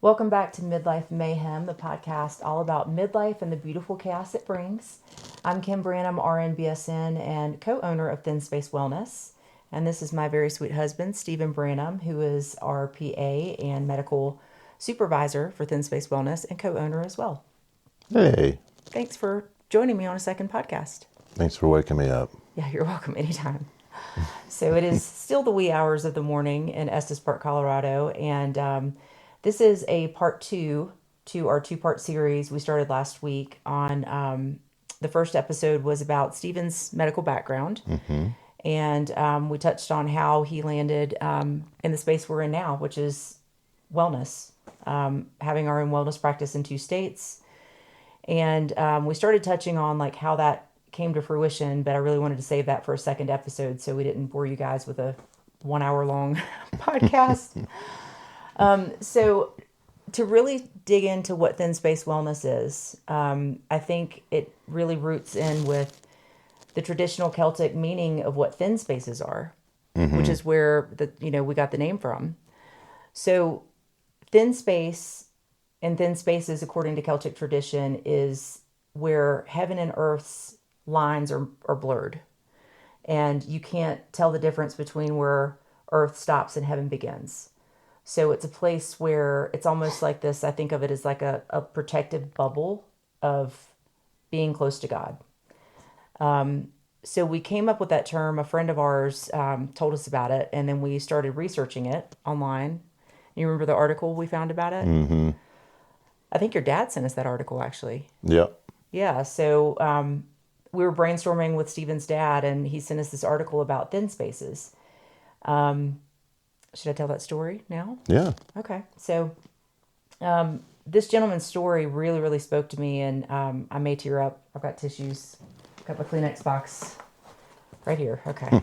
Welcome back to Midlife Mayhem, the podcast all about midlife and the beautiful chaos it brings. I'm Kim Branham, RN BSN, and co-owner of Thin Space Wellness. And this is my very sweet husband, Stephen Branham, who is our PA and medical supervisor for Thin Space Wellness and co-owner as well. Hey, Thanks for joining me on a second podcast. thanks for waking me up. Yeah, you're welcome anytime. So it is still the wee hours of the morning in Estes Park, Colorado, and this is a part two to our two-part series we started last week on the first episode was about Stephen's medical background, and we touched on how he landed in the space we're in now, which is wellness, having our own wellness practice in 2 states. And we started touching on like how that came to fruition, but I really wanted to save that for a second episode so we didn't bore you guys with a 1 hour long podcast. So to really dig into what thin space wellness is, I think it really roots in with the traditional Celtic meaning of what thin spaces are, which is where we got the name from. So thin space and thin spaces, according to Celtic tradition, is where heaven and earth's lines are blurred. And you can't tell the difference between where earth stops and heaven begins. So it's a place where it's almost like this, I think of it as like a protective bubble of being close to God. So we came up with that term. A friend of ours told us about it, and then we started researching it online. You remember the article we found about it? Mm-hmm. I think your dad sent us that article, actually. Yep. Yeah, so we were brainstorming with Stephen's dad, and he sent us this article about thin spaces. Should I tell that story now? Yeah. Okay. So this gentleman's story really, really spoke to me, and I may tear up. I've got tissues. I've got my Kleenex box right here. Okay.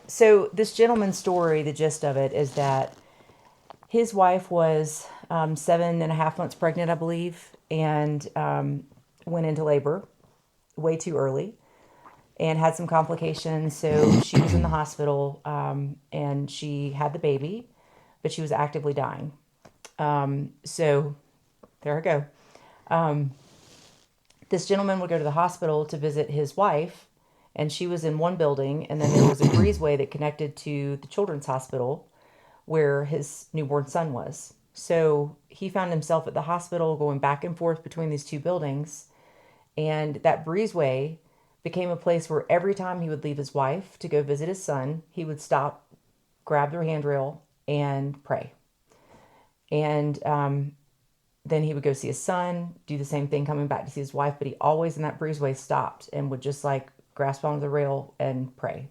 So this gentleman's story, the gist of it is that his wife was 7.5 months pregnant, I believe, and went into labor way too early and had some complications. So she was in the hospital and she had the baby, but she was actively dying. So there I go. This gentleman would go to the hospital to visit his wife, and she was in one building, and then there was a breezeway that connected to the children's hospital where his newborn son was. So he found himself at the hospital going back and forth between these 2 buildings, and that breezeway became a place where every time he would leave his wife to go visit his son, he would stop, grab their handrail, and pray. And then he would go see his son, do the same thing coming back to see his wife, but he always in that breezeway stopped and would just like grasp onto the rail and pray.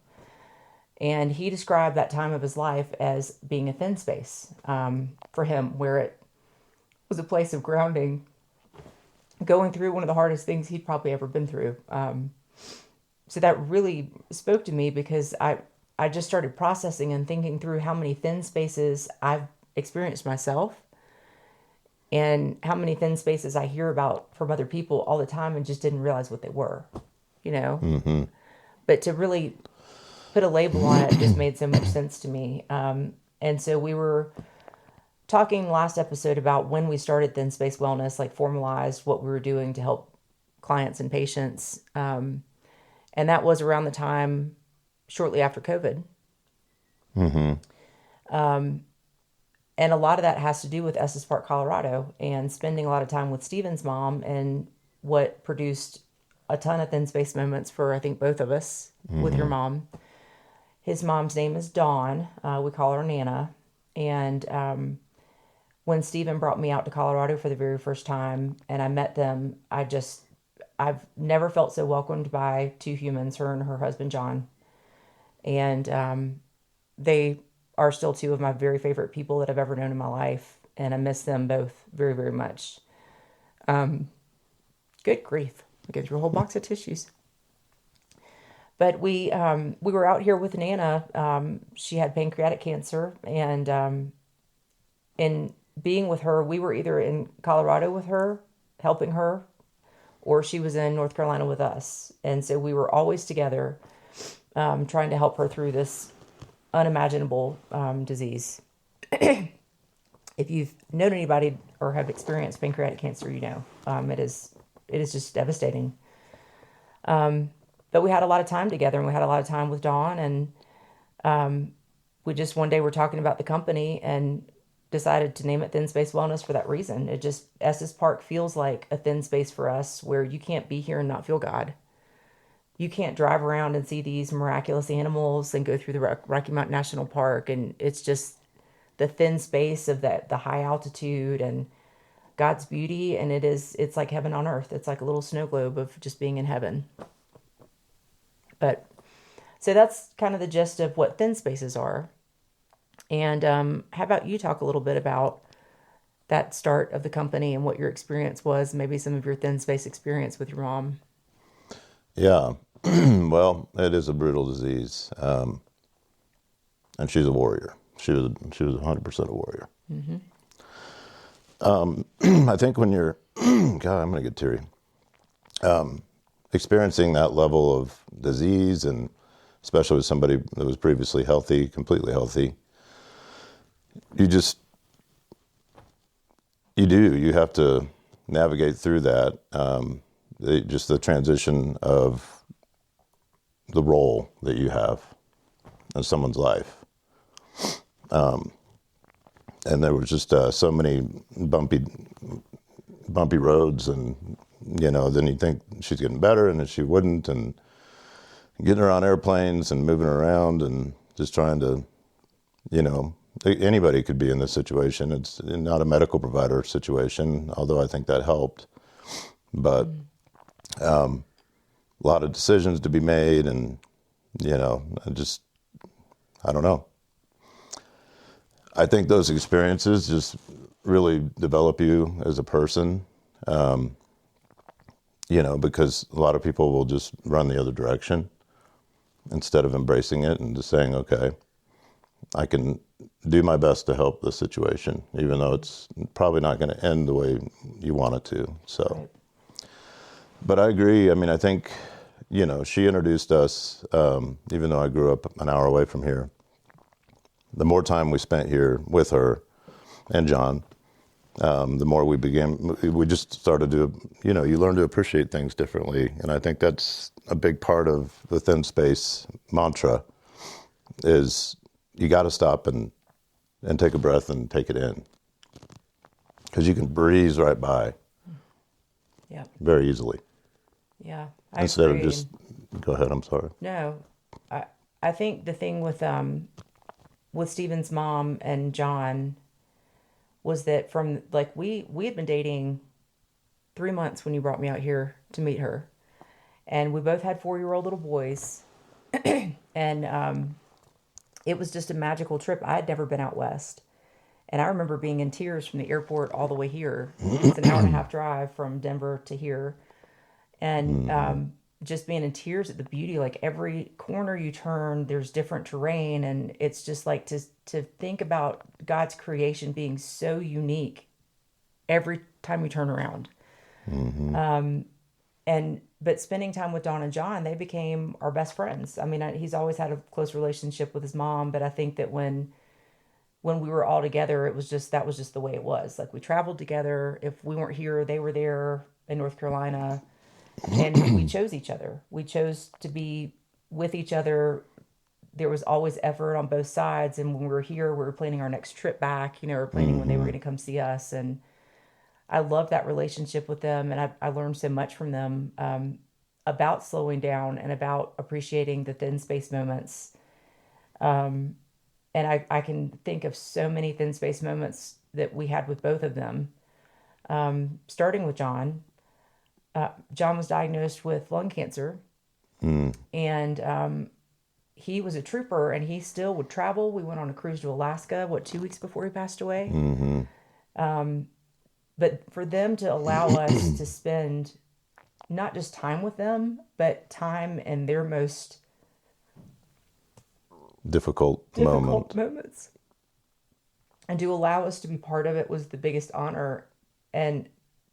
And he described that time of his life as being a thin space for him, where it was a place of grounding, going through one of the hardest things he'd probably ever been through. So that really spoke to me because I just started processing and thinking through how many thin spaces I've experienced myself and how many thin spaces I hear about from other people all the time and just didn't realize what they were, Mm-hmm. But to really put a label on it just made so much sense to me. And so we were talking last episode about when we started Thin Space Wellness, like formalized what we were doing to help clients and patients. And that was around the time shortly after COVID. Mm-hmm. And a lot of that has to do with Estes Park, Colorado, and spending a lot of time with Stephen's mom, and what produced a ton of thin space moments for, I think, both of us with your mom. His mom's name is Dawn. We call her Nana. And when Stephen brought me out to Colorado for the very first time and I met them, I've never felt so welcomed by 2 humans, her and her husband, John. And they are still 2 of my very favorite people that I've ever known in my life. And I miss them both very, very much. Good grief. I go through a whole box of tissues. But we were out here with Nana. She had pancreatic cancer. And in being with her, we were either in Colorado with her, helping her, or she was in North Carolina with us. And so we were always together, trying to help her through this unimaginable disease. If you've known anybody or have experienced pancreatic cancer, it is just devastating. But we had a lot of time together, and we had a lot of time with Dawn, and we just one day were talking about the company and decided to name it Thin Space Wellness for that reason. It just Estes Park feels like a thin space for us where you can't be here and not feel God. You can't drive around and see these miraculous animals and go through the Rocky Mountain National Park, and it's just the thin space of the high altitude and God's beauty, and it's like heaven on earth. It's like a little snow globe of just being in heaven. But so that's kind of the gist of what thin spaces are. And how about you talk a little bit about that start of the company and what your experience was, maybe some of your thin space experience with your mom? Yeah. Well, it is a brutal disease. And she's a warrior. She was 100% a warrior. I think when you're, God, I'm going to get teary. Experiencing that level of disease, and especially with somebody that was previously healthy, completely healthy, you have to navigate through that. Just the transition of the role that you have in someone's life. And there was just so many bumpy roads, and then you think she's getting better, and then she wouldn't, and getting her on airplanes and moving her around and just trying to, anybody could be in this situation. It's not a medical provider situation, although I think that helped. But a lot of decisions to be made, and I don't know. I think those experiences just really develop you as a person, because a lot of people will just run the other direction instead of embracing it and just saying, okay, I can do my best to help the situation, even though it's probably not going to end the way you want it to. So, right. But I agree. I mean, I think, she introduced us, even though I grew up an hour away from here. The more time we spent here with her and John, the more we just started to, you learn to appreciate things differently. And I think that's a big part of the thin space mantra is you got to stop and take a breath and take it in. Because you can breeze right by. Yeah. Very easily. Yeah. Instead of just, go ahead, I'm sorry. No, I think the thing with Stephen's mom and John was that from we had been dating 3 months when you brought me out here to meet her, and we both had 4-year-old little boys, and it was just a magical trip. I had never been out west, and I remember being in tears from the airport all the way here. It's an hour and a half drive from Denver to here, and just being in tears at the beauty. Like every corner you turn, there's different terrain, and it's just like to think about God's creation being so unique every time you turn around. But spending time with Dawn and John, they became our best friends. I mean, he's always had a close relationship with his mom, but I think that when we were all together, that was just the way it was. Like we traveled together. If we weren't here, they were there in North Carolina. And we chose each other. We chose to be with each other. There was always effort on both sides. And when we were here, we were planning our next trip back. We were planning when they were going to come see us. And I love that relationship with them. And I learned so much from them about slowing down and about appreciating the thin space moments. And I can think of so many thin space moments that we had with both of them. Starting with John. John was diagnosed with lung cancer, and he was a trooper, and he still would travel. We went on a cruise to Alaska, 2 weeks before he passed away. But for them to allow us to spend not just time with them, but time in their most difficult moments, and to allow us to be part of it was the biggest honor. And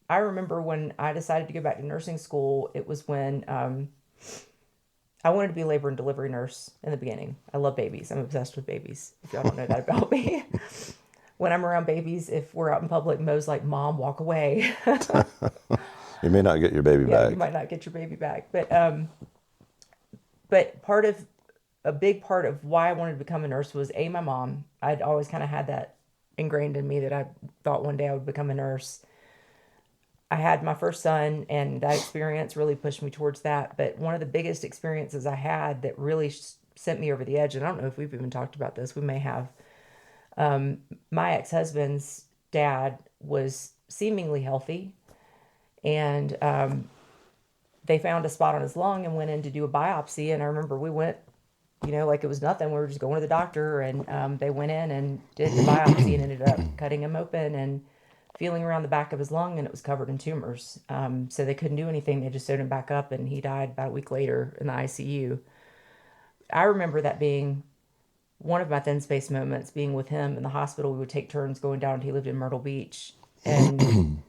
I remember when I decided to go back to nursing school, it was when I wanted to be a labor and delivery nurse in the beginning. I love babies. I'm obsessed with babies, if y'all don't know that about me. when I'm around babies, if we're out in public, Mo's like, "Mom, walk away." You may not get your baby Yeah, back. you might not get your baby back. But a big part of why I wanted to become a nurse was my mom. I'd always kind of had that ingrained in me that I thought one day I would become a nurse. I had my first son, and that experience really pushed me towards that. But one of the biggest experiences I had that really sent me over the edge, and I don't know if we've even talked about this, we may have. My ex-husband's dad was seemingly healthy, and they found a spot on his lung and went in to do a biopsy. And I remember we went, like it was nothing. We were just going to the doctor, and they went in and did the biopsy and ended up cutting him open and feeling around the back of his lung, and it was covered in tumors. So they couldn't do anything. They just sewed him back up, and he died about a week later in the ICU. I remember that being one of my thin space moments, being with him in the hospital. We would take turns going down. He lived in Myrtle Beach, and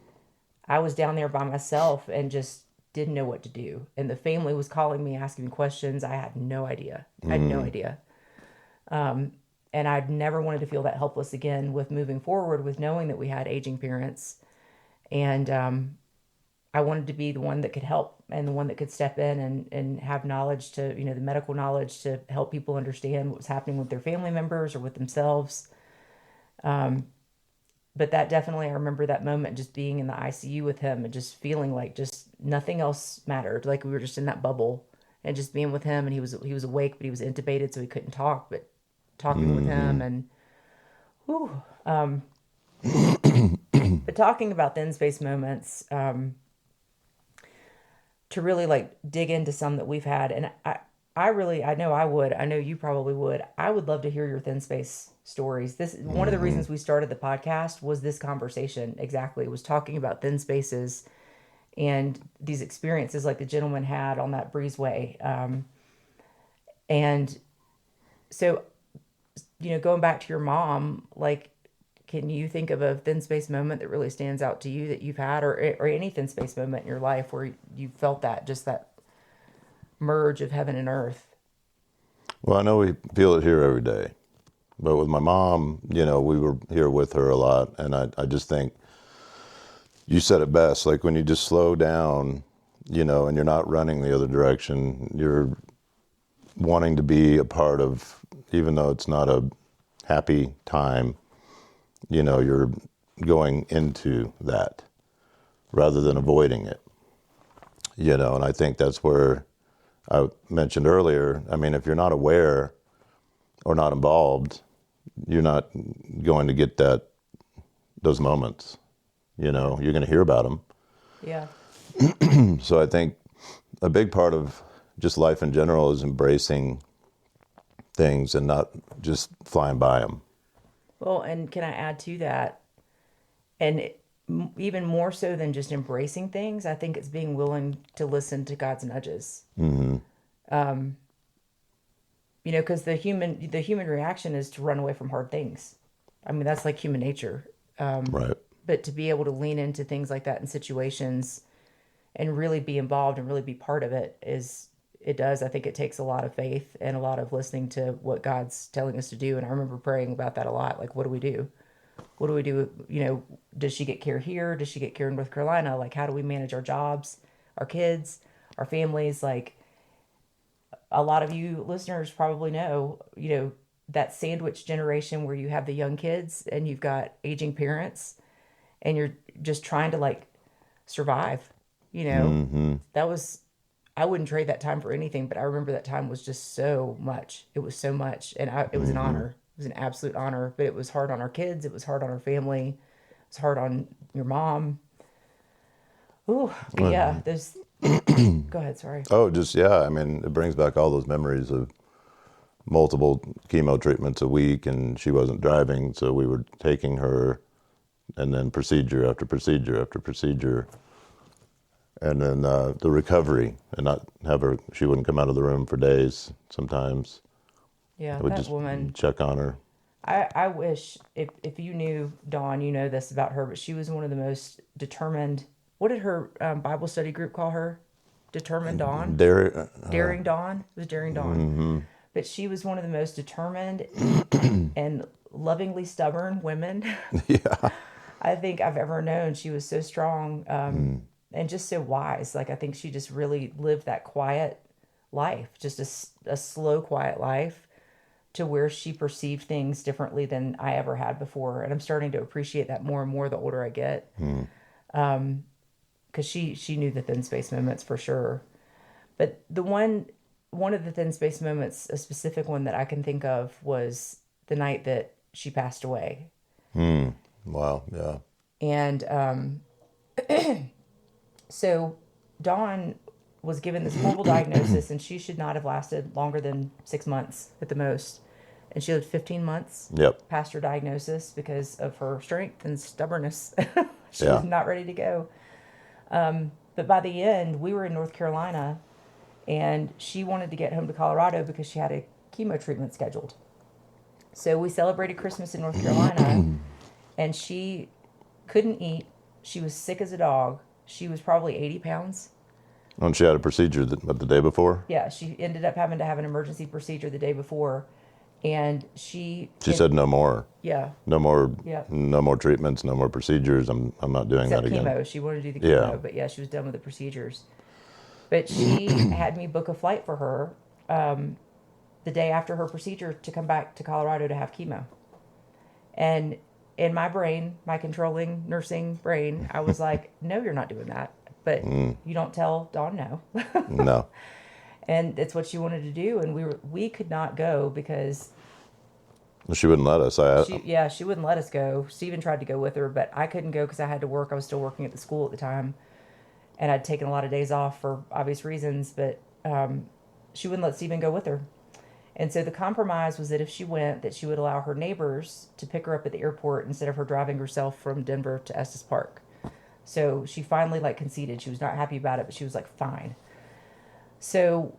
I was down there by myself and just didn't know what to do. And the family was calling me, asking me questions. I had no idea. I had no idea. And I'd never wanted to feel that helpless again with moving forward, with knowing that we had aging parents. And I wanted to be the one that could help and the one that could step in and have knowledge to, the medical knowledge to help people understand what was happening with their family members or with themselves. But that definitely, I remember that moment just being in the ICU with him and just feeling like just nothing else mattered. Like we were just in that bubble and just being with him, and he was awake, but he was intubated, so he couldn't talk, but talking with him and whew, but talking about thin space moments, to really like dig into some that we've had. And I know you probably would. I would love to hear your thin space stories. This one of the reasons we started the podcast was this conversation. Exactly. It was talking about thin spaces and these experiences like the gentleman had on that breezeway. And so, going back to your mom, like, can you think of a thin space moment that really stands out to you that you've had, or any thin space moment in your life where you felt that merge of heaven and earth? Well, I know we feel it here every day. But with my mom, we were here with her a lot. And I just think you said it best. Like when you just slow down, and you're not running the other direction, you're wanting to be a part of, even though it's not a happy time, you're going into that rather than avoiding it, and I think that's where I mentioned earlier. I mean, if you're not aware or not involved, you're not going to get those moments, you're going to hear about them. Yeah. So I think a big part of just life in general is embracing things and not just flying by them. Well, and can I add to that? And even more so than just embracing things, I think it's being willing to listen to God's nudges. Because the human reaction is to run away from hard things. I mean, that's like human nature. Right. But to be able to lean into things like that in situations and really be involved and really be part of it I think it takes a lot of faith and a lot of listening to what God's telling us to do. And I remember praying about that a lot. Like, what do we do? What do we do? Does she get care here? Does she get care in North Carolina? Like, how do we manage our jobs, our kids, our families? Like, a lot of you listeners probably know, that sandwich generation where you have the young kids and you've got aging parents and you're just trying to like survive, that was, I wouldn't trade that time for anything, but I remember that time was just so much. It was so much. And it was an honor. It was an absolute honor, but it was hard on our kids. It was hard on our family. It was hard on your mom. Ooh, but yeah, there's, go ahead. Sorry. Oh, just, yeah. I mean, it brings back all those memories of multiple chemo treatments a week, and she wasn't driving. So we were taking her, and then procedure after procedure after procedure. And then the recovery, and not have her, she wouldn't come out of the room for days sometimes. Yeah, I would that just woman. check on her. I wish if you knew Dawn, you know this about her, but she was one of the most determined. What did her Bible study group call her? Determined Dawn? Daring Dawn? It was Daring Dawn. but she was one of the most determined and lovingly stubborn women Yeah. I think I've ever known. She was so strong, and just so wise. Like, I think she just really lived that quiet life, just a slow, quiet life, to where she perceived things differently than I ever had before. And I'm starting to appreciate that more and more the older I get. Because she knew the thin space moments for sure. But one of the thin space moments, a specific one that I can think of, was the night that she passed away. Wow. Yeah. And so Dawn was given this horrible diagnosis, and she should not have lasted longer than 6 months at the most. And she lived 15 months Yep. past her diagnosis because of her strength and stubbornness. She Yeah. was not ready to go. But by the end, we were in North Carolina, and she wanted to get home to Colorado because she had a chemo treatment scheduled. So we celebrated Christmas in North Carolina, and she couldn't eat. She was sick as a dog. She was probably 80 pounds. And she had a procedure the day before. Yeah, she ended up having to have an emergency procedure the day before, and She said no more. Yeah. No more. Yeah. No more treatments. No more procedures. I'm not doing Except that again. chemo. She wanted to do the chemo, Yeah. but yeah, she was done with the procedures. But she had me book a flight for her the day after her procedure to come back to Colorado to have chemo. And in my brain, my controlling nursing brain, I was like, no, you're not doing that. But you don't tell Dawn no. No. And it's what she wanted to do. And we could not go because She wouldn't let us. she wouldn't let us go. Steven tried to go with her, but I couldn't go because I had to work. I was still working at the school at the time. And I'd taken a lot of days off for obvious reasons, but she wouldn't let Steven go with her. And so the compromise was that if she went, that she would allow her neighbors to pick her up at the airport instead of her driving herself from Denver to Estes Park. So she finally conceded. She was not happy about it, but she was like, fine. So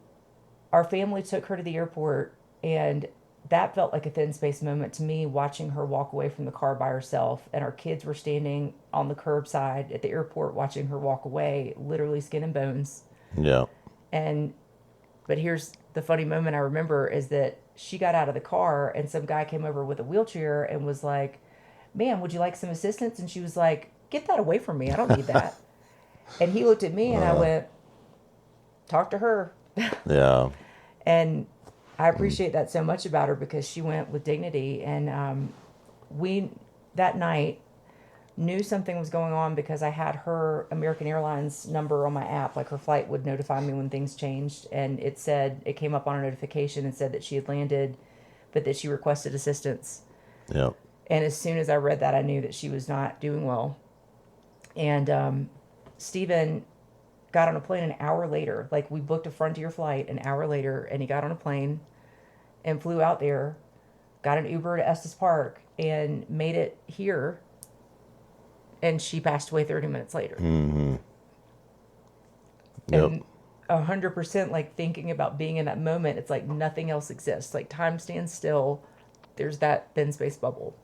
our family took her to the airport, and that felt like a thin space moment to me, watching her walk away from the car by herself. And our kids were standing on the curbside at the airport watching her walk away, literally skin and bones. Yeah. But here's the funny moment I remember is that she got out of the car, and some guy came over with a wheelchair and was like, ma'am, would you like some assistance? And she was like, get that away from me. I don't need that. And he looked at me, and I went, talk to her. Yeah. And I appreciate that so much about her because she went with dignity. And we, that night, knew something was going on because I had her American Airlines number on my app. Like, her flight would notify me when things changed. And it came up on a notification and said that she had landed, but that she requested assistance. Yeah. And as soon as I read that, I knew that she was not doing well. And Stephen got on a plane an hour later. Like, we booked a Frontier flight an hour later, and he got on a plane and flew out there, got an Uber to Estes Park, and made it here. And she passed away 30 minutes later. Mm-hmm. Yep. And 100% thinking about being in that moment, it's like nothing else exists. Like, time stands still. There's that thin space bubble.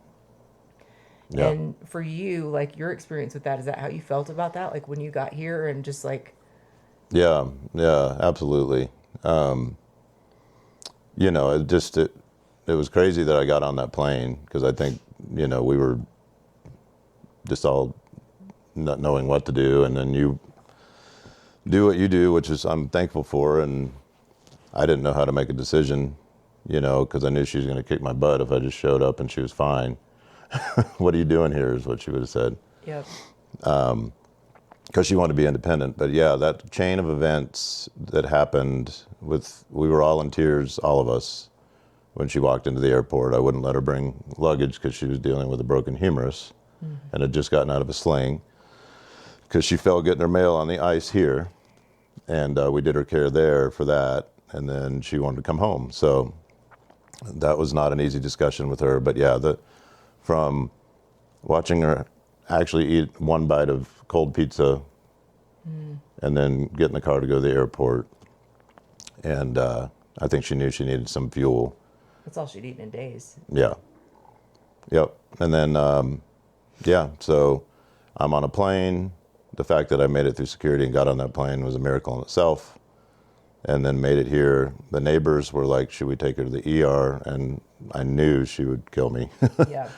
Yeah. And for you, your experience with that, is that how you felt about that? Like, when you got here and just Yeah, absolutely. It was crazy that I got on that plane because I think, we were just all not knowing what to do. And then you do what you do, which is I'm thankful for. And I didn't know how to make a decision, because I knew she was going to kick my butt if I just showed up and she was fine. What are you doing here is what she would have said. Yep. Because she wanted to be independent. But yeah, that chain of events that happened we were all in tears, all of us, when she walked into the airport. I wouldn't let her bring luggage because she was dealing with a broken humerus and had just gotten out of a sling because she fell getting her mail on the ice here. And we did her care there for that. And then she wanted to come home. So that was not an easy discussion with her. But yeah, from watching her actually eat one bite of cold pizza and then get in the car to go to the airport. And I think she knew she needed some fuel. That's all she'd eaten in days. Yeah. Yep. And then, so I'm on a plane. The fact that I made it through security and got on that plane was a miracle in itself. and then made it here. The neighbors were like, should we take her to the ER? And I knew she would kill me. Yeah.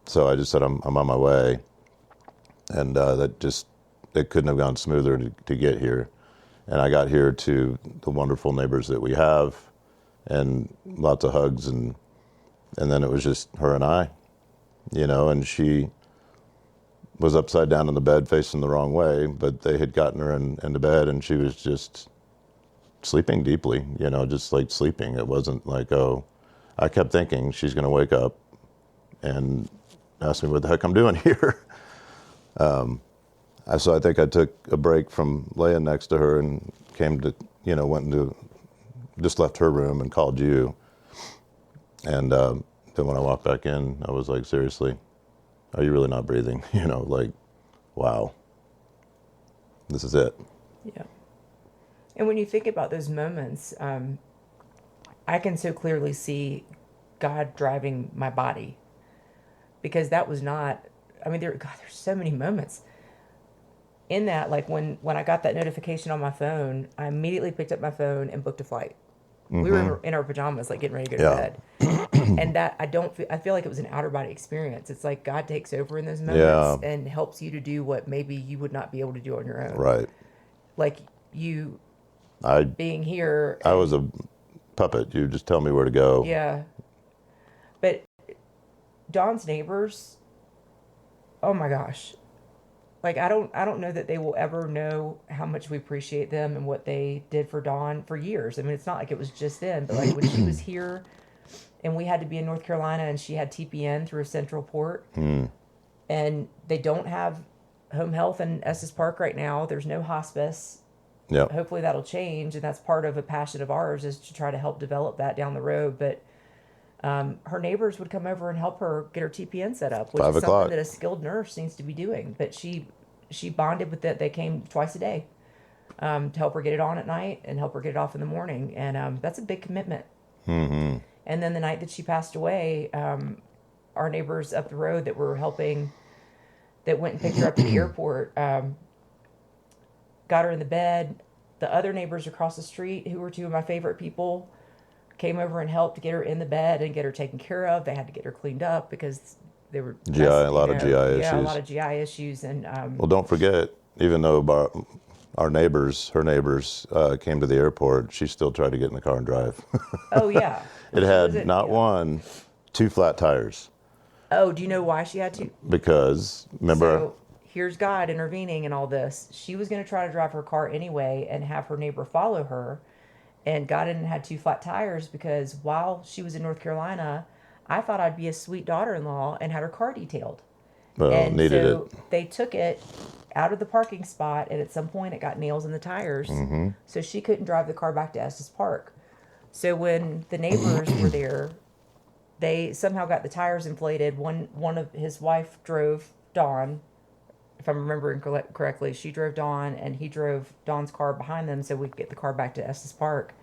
So I just said, I'm on my way. And it couldn't have gone smoother to get here. And I got here to the wonderful neighbors that we have, and lots of hugs, and then it was just her and I, and she was upside down in the bed facing the wrong way, but they had gotten her into bed, and she was just sleeping deeply, just like sleeping. It wasn't like, oh, I kept thinking she's going to wake up and ask me what the heck I'm doing here. So I think I took a break from laying next to her and just left her room and called you. And then when I walked back in, I was like, seriously, are you really not breathing? Like, wow, this is it. Yeah. And when you think about those moments, I can so clearly see God driving my body, because that was not, there's so many moments in that. Like when I got that notification on my phone, I immediately picked up my phone and booked a flight. Mm-hmm. We were in our pajamas, like getting ready to go to bed. And that I feel like it was an outer body experience. It's like God takes over in those moments and helps you to do what maybe you would not be able to do on your own. Right. Like being here. I was a puppet. You just tell me where to go. Yeah. But Dawn's neighbors, oh my gosh. Like I don't know that they will ever know how much we appreciate them and what they did for Dawn for years. It's not like it was just then, but like when she was here and we had to be in North Carolina and she had TPN through a central port, and they don't have home health in Estes Park right now. There's no hospice. Yep. Hopefully that'll change, and that's part of a passion of ours, is to try to help develop that down the road. But her neighbors would come over and help her get her TPN set up, which is something that a skilled nurse needs to be doing. But she bonded with it. They came twice a day to help her get it on at night and help her get it off in the morning. And that's a big commitment. Mm-hmm. And then the night that she passed away, our neighbors up the road that were helping, that went and picked her up at the airport, got her in the bed. The other neighbors across the street, who were two of my favorite people, came over and helped to get her in the bed and get her taken care of. They had to get her cleaned up because they were a lot of GI issues. Yeah, a lot of GI issues. And well, don't forget, even though her neighbors came to the airport, she still tried to get in the car and drive. Oh yeah. It had one, two flat tires. Oh, do you know why she had to? Because remember. So, here's God intervening in all this. She was going to try to drive her car anyway and have her neighbor follow her. And got in and had two flat tires because while she was in North Carolina, I thought I'd be a sweet daughter-in-law and had her car detailed. Well, and needed so it. They took it out of the parking spot, and at some point it got nails in the tires. Mm-hmm. So she couldn't drive the car back to Estes Park. So when the neighbors were there, they somehow got the tires inflated. One of his wife drove Dawn. If I'm remembering correctly, she drove Dawn, and he drove Dawn's car behind them so we could get the car back to Estes Park.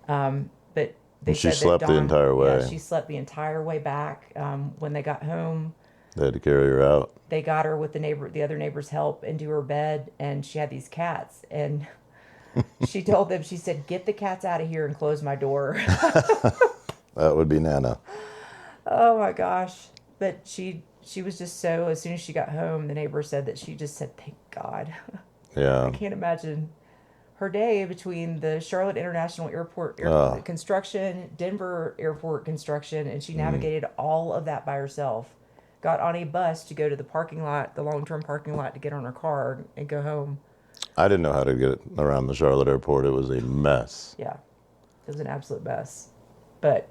But she slept the entire way. Yeah, she slept the entire way back. When they got home, they had to carry her out. They got her with the other neighbor's help into her bed, and she had these cats. And she told them, she said, "Get the cats out of here and close my door." That would be Nana. Oh my gosh! But she was just so. As soon as she got home, the neighbor said that she just said, "Thank God." Yeah. I can't imagine her day between the Charlotte International Airport construction, Denver Airport construction, and she navigated all of that by herself. Got on a bus to go to the parking lot, the long-term parking lot, to get on her car and go home. I didn't know how to get around the Charlotte airport. It was a mess. Yeah, it was an absolute mess. But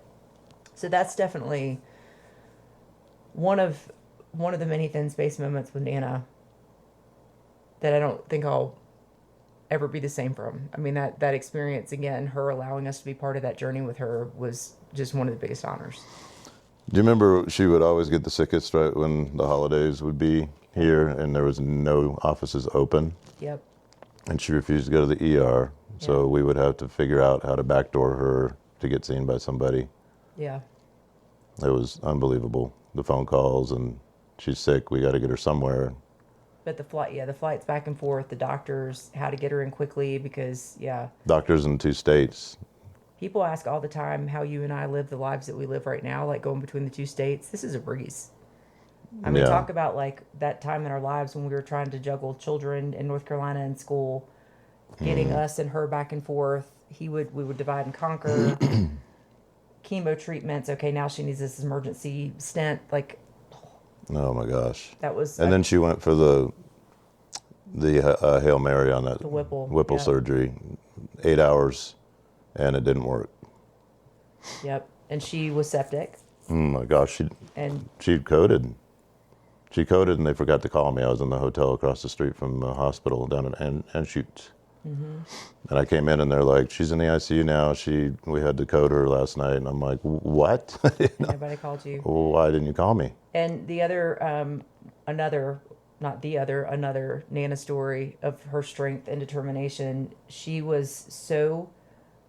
so that's definitely one of the many thin space moments with Nana that I don't think I'll ever be the same from. I mean, that experience, again, her allowing us to be part of that journey with her, was just one of the biggest honors. Do you remember she would always get the sickest right when the holidays would be here and there was no offices open? Yep. And she refused to go to the ER, so we would have to figure out how to backdoor her to get seen by somebody. Yeah. It was unbelievable, the phone calls, and she's sick, we got to get her somewhere. But the flights back and forth, the doctors, how to get her in quickly because, Doctors in 2 states. people ask all the time how you and I live the lives that we live right now, like going between the 2 states. This is a breeze. I mean, Yeah. talk about like that time in our lives when we were trying to juggle children in North Carolina in school, getting us and her back and forth. We would divide and conquer. Chemo treatments. Okay, now she needs this emergency stent. Like, Oh my gosh. that was And then she went for the Hail Mary on that the Whipple. Whipple Yep. surgery, 8 hours, and it didn't work. Yep. And she was septic. Oh my gosh, And she coded. She coded, and they forgot to call me. I was in the hotel across the street from the hospital down in Anschutz. Mm-hmm. And I came in, and they're like, "She's in the ICU now. We had to code her last night." And I'm like, "What? nobody called you. Well, why didn't you call me?" And the other, another Nana story of her strength and determination. She was so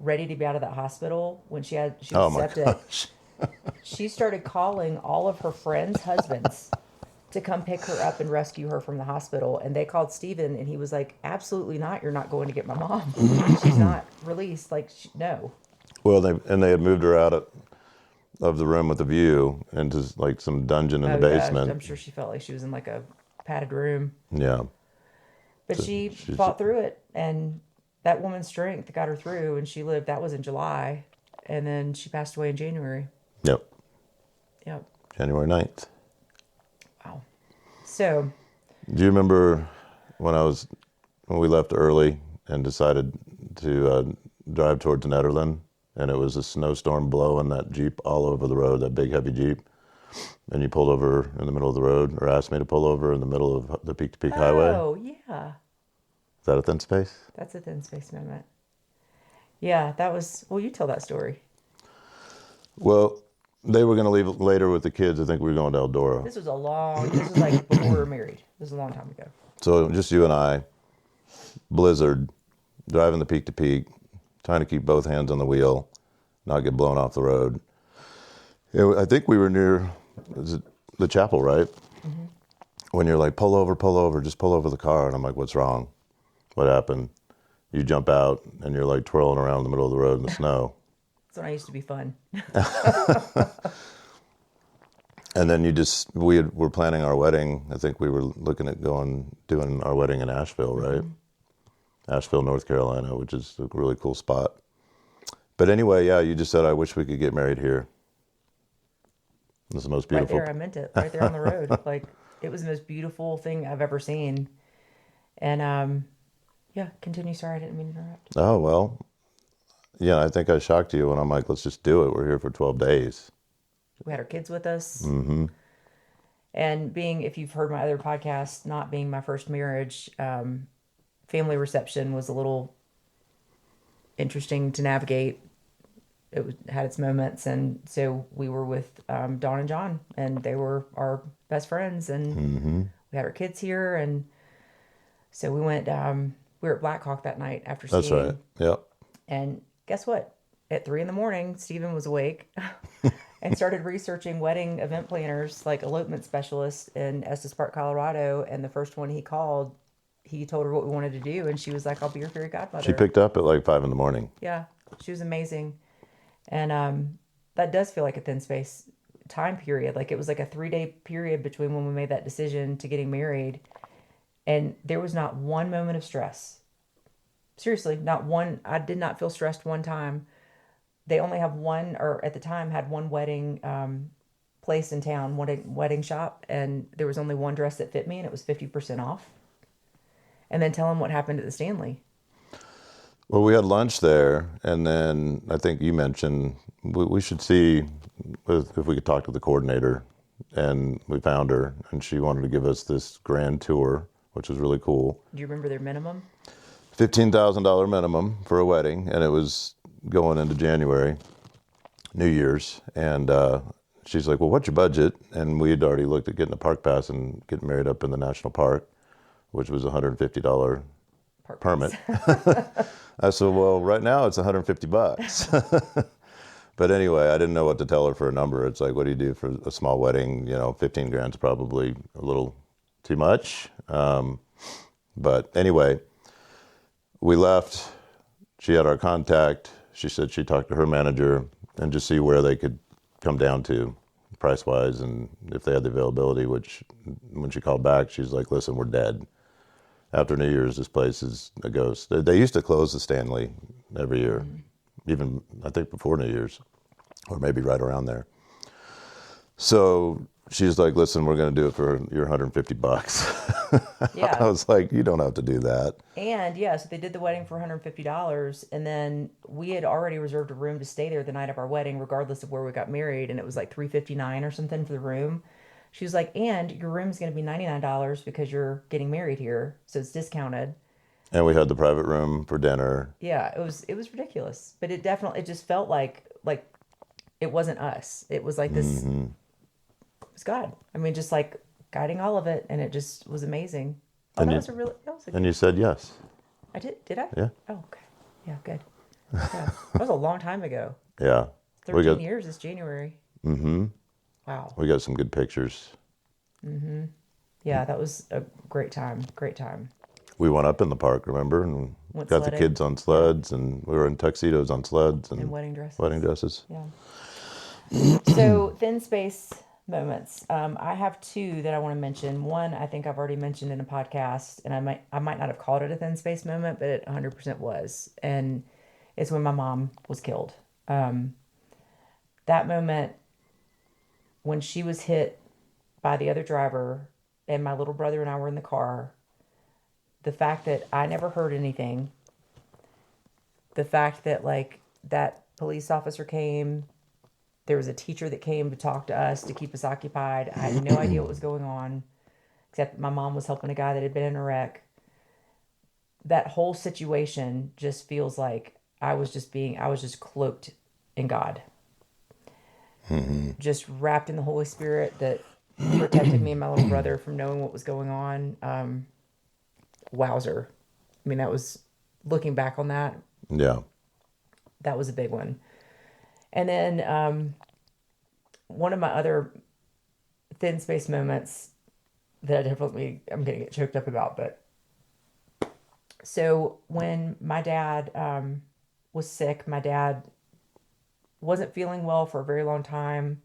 ready to be out of that hospital when she was Oh my septic. gosh. She started calling all of her friends' husbands to come pick her up and rescue her from the hospital. And they called Steven, and he was like, absolutely not. You're not going to get my mom. She's not released. Like, no. Well, they had moved her out of the room with the view into like some dungeon in the basement. Yeah, I'm sure she felt like she was in like a padded room. Yeah. But she fought through it, and that woman's strength got her through, and she lived. That was in July, and then she passed away in January. Yep. Yep. January 9th. Wow. So, Do you remember when we left early and decided to drive towards Nederland, and it was a snowstorm blowing that Jeep all over the road, that big heavy Jeep, and you pulled over in the middle of the road, or asked me to pull over in the middle of the peak-to-peak highway? oh yeah, Is that a thin space? that's a thin space moment. Yeah, that was. Well, you tell that story. Well, they were going to leave later with the kids. I think we were going to Eldora. This was like before we were married. This was a long time ago. So just you and I, blizzard, driving the peak to peak, trying to keep both hands on the wheel, not get blown off the road. I think we were near the chapel, right? Mm-hmm. When you're like, pull over, just pull over the car. And I'm like, what's wrong? What happened? You jump out and you're like twirling around in the middle of the road in the snow. That's when I used to be fun. And then we were planning our wedding. I think we were looking at doing our wedding in Asheville, right? Mm-hmm. Asheville, North Carolina, which is a really cool spot. But anyway, yeah, you just said, I wish we could get married here. It's the most beautiful. Right there, I meant it. Right there on the road. Like, it was the most beautiful thing I've ever seen. And, continue. Sorry, I didn't mean to interrupt. Oh, well, yeah, I think I shocked you when I'm like, let's just do it. We're here for 12 days. We had our kids with us. Mm-hmm. And if you've heard my other podcast, not being my first marriage, family reception was a little interesting to navigate. It had its moments. And so we were with Dawn and John, and they were our best friends. And Mm-hmm. we had our kids here. And so we went, we were at Black Hawk that night after That's skiing. right. Yep. And guess what? At 3 a.m, Stephen was awake and started researching wedding event planners, like elopement specialists in Estes Park, Colorado. And the first one he called, he told her what we wanted to do. And she was like, I'll be your fairy godmother. She picked up at like 5 a.m. Yeah, she was amazing. And that does feel like a thin space time period. Like, it was like a 3-day period between when we made that decision to getting married. And there was not one moment of stress. Seriously, not one. I did not feel stressed one time. They only have one, or at the time had one wedding place in town, one wedding shop, and there was only one dress that fit me, and it was 50% off. And then tell them what happened at the Stanley. Well, we had lunch there, and then I think you mentioned we should see if we could talk to the coordinator, and we found her, and she wanted to give us this grand tour, which was really cool. Do you remember their minimum? $15,000 minimum for a wedding, and it was going into January, New Year's, and she's like, well, what's your budget? And we had already looked at getting a park pass and getting married up in the national park, which was $150 permit. I said, well, right now it's $150. But anyway, I didn't know what to tell her for a number. It's like, what do you do for a small wedding? 15 grand's probably a little too much. But anyway, we left. She had our contact. She said she talked to her manager and just see where they could come down to price-wise and if they had the availability, which when she called back, she's like, listen, we're dead. After New Year's, this place is a ghost. They used to close the Stanley every year, even I think before New Year's, or maybe right around there. So she's like, listen, we're going to do it for your $150. Yeah. I was like, you don't have to do that. And yeah, so they did the wedding for $150, and then we had already reserved a room to stay there the night of our wedding, regardless of where we got married, and it was like $359 or something for the room. She was like, and your room's going to be $99 because you're getting married here, so it's discounted. And we had the private room for dinner. Yeah, it was ridiculous, but it just felt like it wasn't us. It was like this. It was God. I mean, just like guiding all of it, and it just was amazing. Oh, And that you- was a really. That was a And you said yes. I did. Did I? Yeah. Oh, okay. Yeah, good. Yeah. That was a long time ago. Yeah. 13 years this January. Mm-hmm. Wow. We got some good pictures. Yeah, that was a great time. Great time. We went up in the park, remember? And Went got the sledding. kids on sleds, and we were in tuxedos on sleds and And wedding dresses. wedding dresses. Yeah. So thin space moments. I have two that I want to mention. One, I think I've already mentioned in a podcast, and I might not have called it a thin space moment, but it 100% was. And it's when my mom was killed. That moment when she was hit by the other driver, and my little brother and I were in the car. The fact that I never heard anything. The fact that that police officer came. There was a teacher that came to talk to us to keep us occupied. I had no idea what was going on, except my mom was helping a guy that had been in a wreck. That whole situation just feels like I was just cloaked in God. Just wrapped in the Holy Spirit that protected me and my little brother from knowing what was going on. Wowzer. I mean, that was, looking back on that, Yeah. that was a big one. And then one of my other thin space moments that I'm going to get choked up about, but so when my dad was sick, my dad wasn't feeling well for a very long time.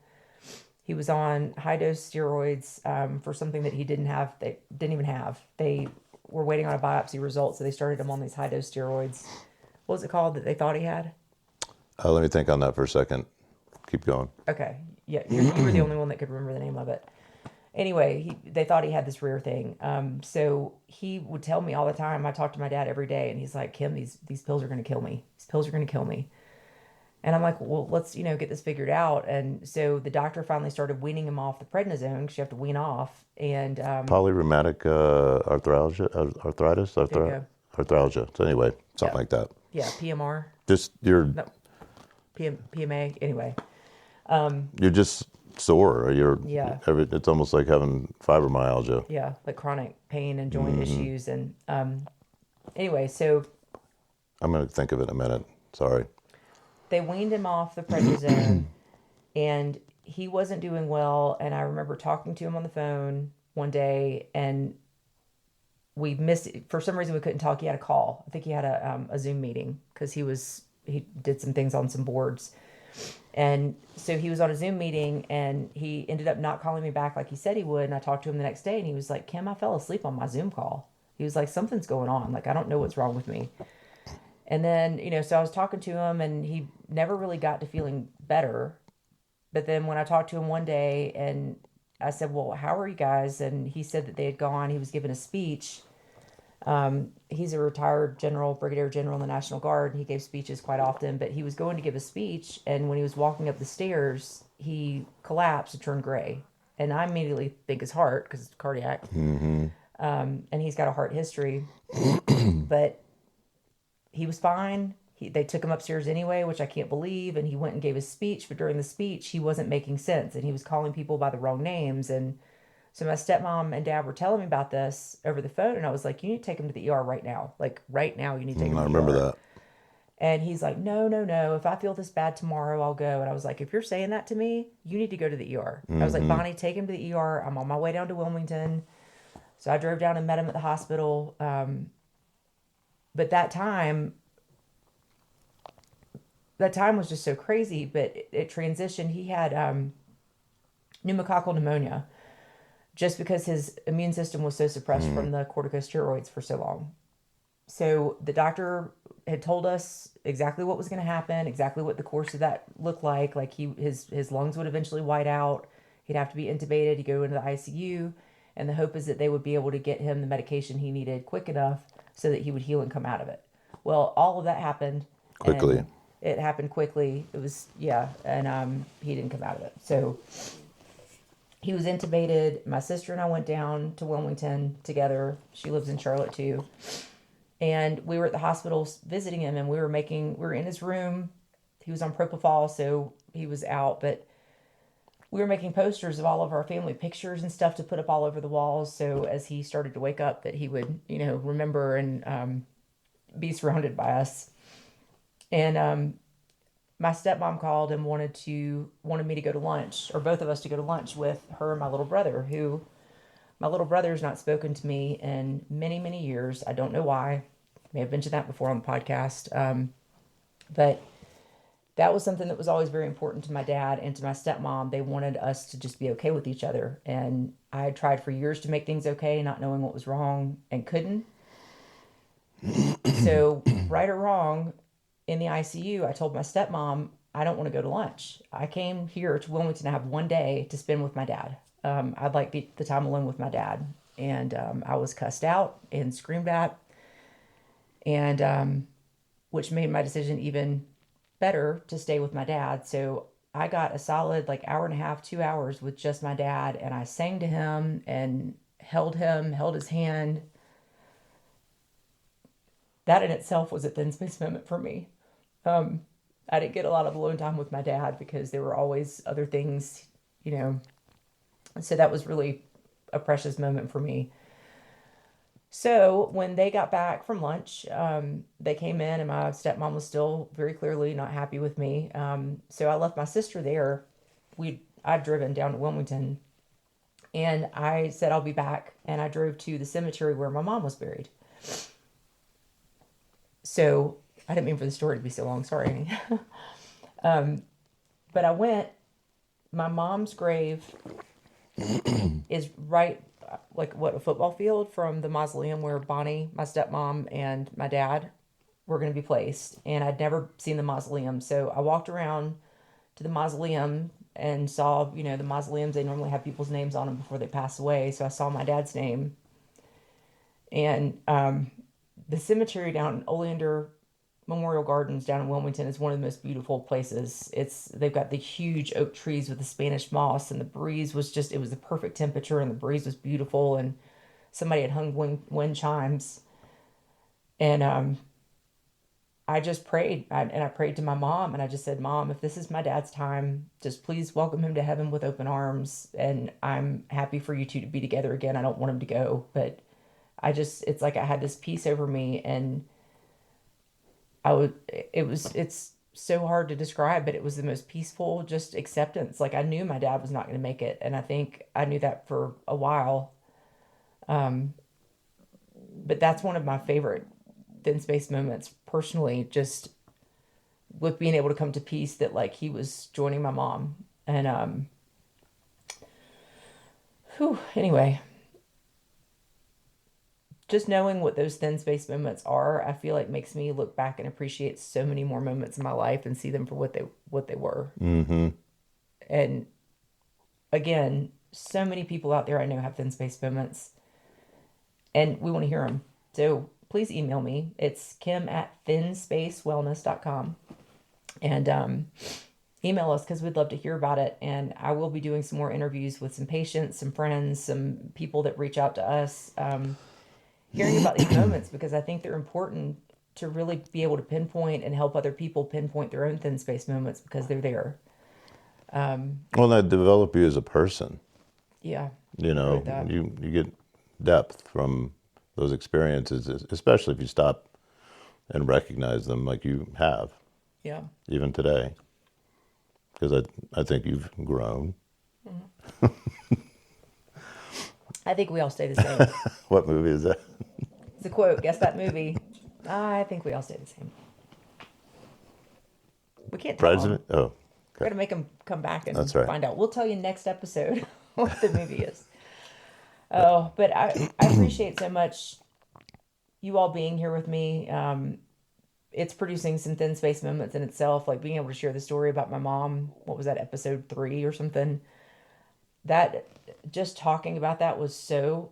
He was on high dose steroids for something that he didn't even have. They were waiting on a biopsy result, so they started him on these high dose steroids. What was it called that they thought he had? Let me think on that for a second. Keep going. Okay. Yeah, you were the only one that could remember the name of it. Anyway, they thought he had this rare thing. So he would tell me all the time. I talked to my dad every day, and he's like, Kim, these pills are going to kill me. These pills are going to kill me. And I'm like, well, let's, get this figured out. And so the doctor finally started weaning him off the prednisone, because you have to wean off. And Polyrheumatic arthritis? There you go. Arthralgia. So anyway, something Yeah. like that. yeah, PMR, Just you're no, PMA. Anyway, you're just sore. Or Yeah. It's almost like having fibromyalgia. yeah, like chronic pain and joint issues. And anyway, so I'm going to think of it in a minute. Sorry. they weaned him off the prednisone, and he wasn't doing well. And I remember talking to him on the phone one day, and we missed it. For some reason we couldn't talk. He had a call. I think he had a Zoom meeting because he did some things on some boards. And so he was on a Zoom meeting, and he ended up not calling me back like he said he would. And I talked to him the next day, and he was like, Kim, I fell asleep on my Zoom call. He was like, something's going on. Like, I don't know what's wrong with me. And then, so I was talking to him, and he never really got to feeling better. But then when I talked to him one day, and I said, well, how are you guys? And he said that they had gone, he was giving a speech. He's a retired brigadier general in the National Guard, and he gave speeches quite often, but he was going to give a speech, and when he was walking up the stairs, he collapsed and turned gray. And I immediately think his heart, because it's cardiac. And he's got a heart history. But he was fine. They took him upstairs anyway, which I can't believe, and he went and gave his speech, but during the speech, he wasn't making sense, and he was calling people by the wrong names. And so my stepmom and dad were telling me about this over the phone, and I was like, you need to take him to the ER right now. Like, right now, you need to take him to I the remember ER. that. And he's like, no. If I feel this bad tomorrow, I'll go. And I was like, if you're saying that to me, you need to go to the ER. I was like, Bonnie, take him to the ER. I'm on my way down to Wilmington. So I drove down and met him at the hospital. But that time was just so crazy, but it transitioned. He had pneumococcal pneumonia just because his immune system was so suppressed from the corticosteroids for so long. So the doctor had told us exactly what was going to happen, exactly what the course of that looked like. Like his lungs would eventually white out. He'd have to be intubated. He'd go into the ICU. And the hope is that they would be able to get him the medication he needed quick enough so that he would heal and come out of it. Well, all of that happened. Quickly. And it happened quickly. It was, yeah. And he didn't come out of it. So he was intubated. My sister and I went down to Wilmington together. She lives in Charlotte too. And we were at the hospital visiting him, and we were in his room. He was on propofol, so he was out, but we were making posters of all of our family pictures and stuff to put up all over the walls. So as he started to wake up, that he would, remember and be surrounded by us. And my stepmom called and wanted me to go to lunch, or both of us to go to lunch with her and my little brother, who my little brother's not spoken to me in many, many years. I don't know why. May have mentioned that before on the podcast. But that was something that was always very important to my dad and to my stepmom. They wanted us to just be okay with each other. And I had tried for years to make things okay, not knowing what was wrong, and couldn't. So, right or wrong, in the ICU, I told my stepmom, I don't want to go to lunch. I came here to Wilmington to have one day to spend with my dad. I'd like the time alone with my dad. And I was cussed out and screamed at, and which made my decision even better to stay with my dad. So I got a solid hour and a half, 2 hours with just my dad, and I sang to him and held his hand. That in itself was a thin space moment for me. I didn't get a lot of alone time with my dad because there were always other things, So that was really a precious moment for me. So when they got back from lunch, they came in, and my stepmom was still very clearly not happy with me. So I left my sister there. I'd driven down to Wilmington, and I said I'll be back, and I drove to the cemetery where my mom was buried. So I didn't mean for the story to be so long. Sorry. But I went. My mom's grave is right, a football field from the mausoleum where Bonnie, my stepmom, and my dad were going to be placed. And I'd never seen the mausoleum. So I walked around to the mausoleum and saw, the mausoleums, they normally have people's names on them before they pass away. So I saw my dad's name. And the cemetery down in Oleander Memorial Gardens down in Wilmington is one of the most beautiful places. They've got the huge oak trees with the Spanish moss, and the breeze was it was the perfect temperature, and the breeze was beautiful, and somebody had hung wind chimes. And I just prayed, and I prayed to my mom, and I just said, Mom, if this is my dad's time, just please welcome him to heaven with open arms, and I'm happy for you two to be together again. I don't want him to go, but it's like I had this peace over me, and it's so hard to describe, but it was the most peaceful, just acceptance. I knew my dad was not going to make it, and I think I knew that for a while. But that's one of my favorite thin space moments personally, just with being able to come to peace that he was joining my mom. And anyway, just knowing what those thin space moments are, I feel makes me look back and appreciate so many more moments in my life and see them for what they were. Mm-hmm. And again, so many people out there I know have thin space moments, and we want to hear them. So please email me. It's kim@thinspacewellness.com, and email us because we'd love to hear about it. And I will be doing some more interviews with some patients, some friends, some people that reach out to us. Hearing about these moments, because I think they're important to really be able to pinpoint and help other people pinpoint their own thin space moments, because they're there. Well, that develop you as a person. Yeah. You get depth from those experiences, especially if you stop and recognize them like you have. Yeah. Even today. Because I think you've grown. Mm-hmm. I think we all stay the same. What movie is that? It's a quote. Guess that movie. I think we all stay the same. We can't tell them. President? Oh, We're okay. gonna make them come back and That's right. find out. We'll tell you next episode what the movie is. Oh, but I appreciate so much you all being here with me. It's producing some thin space moments in itself, like being able to share the story about my mom. What was that, episode 3 or something? That just talking about that was so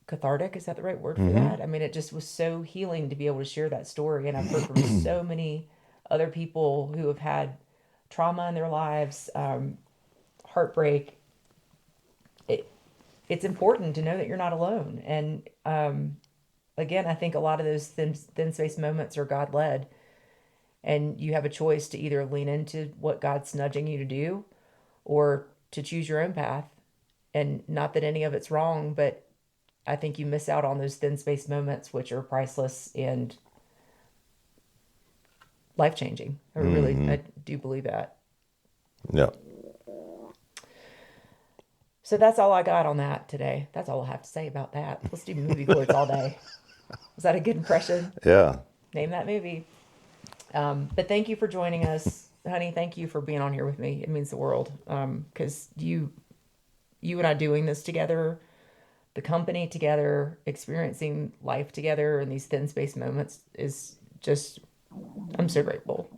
cathartic. Is that the right word for that? I mean, it just was so healing to be able to share that story. And I've heard from so many other people who have had trauma in their lives, heartbreak. It's important to know that you're not alone. And again, I think a lot of those thin space moments are God led, and you have a choice to either lean into what God's nudging you to do, or to choose your own path. And not that any of it's wrong, but I think you miss out on those thin space moments, which are priceless and life changing. I do believe that. Yeah. So that's all I got on that today. That's all I have to say about that. Let's do movie quotes all day. Was that a good impression? Yeah. Name that movie. But thank you for joining us, honey. Thank you for being on here with me. It means the world. Because you and I doing this together, the company together, experiencing life together in these thin space moments is just, I'm so grateful.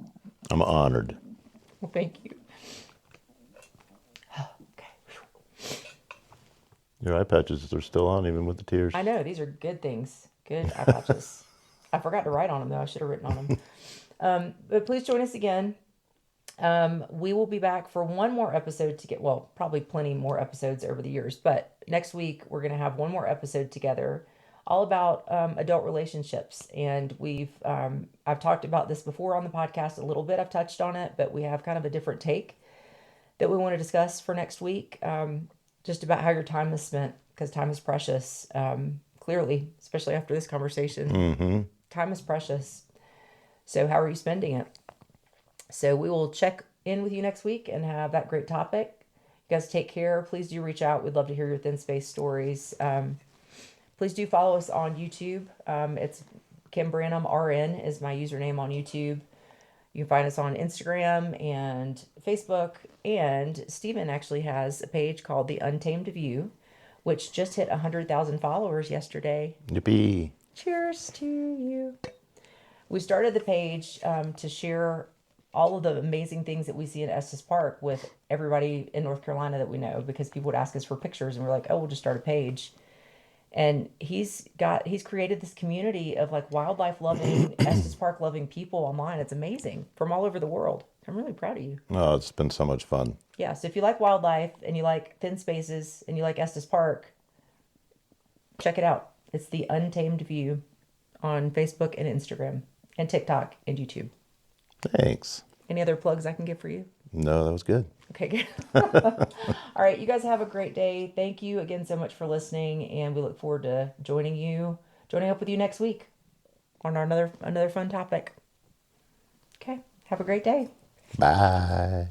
I'm honored. Well, thank you. Your eye patches are still on, even with the tears. I know, these are good things. Good eye patches. I forgot to write on them, though. I should have written on them. But please join us again. We will be back for one more episode probably plenty more episodes over the years. But next week, we're going to have one more episode together all about adult relationships. And I've talked about this before on the podcast a little bit. I've touched on it, but we have kind of a different take that we want to discuss for next week. Just about how your time is spent, because time is precious. Clearly, especially after this conversation, time is precious. So how are you spending it? So we will check in with you next week and have that great topic. You guys take care. Please do reach out. We'd love to hear your thin space stories. Please do follow us on YouTube. It's Kim Branham RN is my username on YouTube. You can find us on Instagram and Facebook. And Stephen actually has a page called The Untamed View, which just hit 100,000 followers yesterday. Yippee. Cheers to you. We started the page to share all of the amazing things that we see in Estes Park with everybody in North Carolina that we know, because people would ask us for pictures and we're like, oh, we'll just start a page. And he's created this community of like wildlife loving, Estes Park loving people online. It's amazing, from all over the world. I'm really proud of you. Oh, it's been so much fun. Yeah, so if you like wildlife and you like thin spaces and you like Estes Park, check it out. It's The Untamed View on Facebook and Instagram and TikTok and YouTube. Thanks. Any other plugs I can give for you? No, that was good. Okay, good. All right, you guys have a great day. Thank you again so much for listening, and we look forward to joining up with you next week on another fun topic. Okay, have a great day. Bye.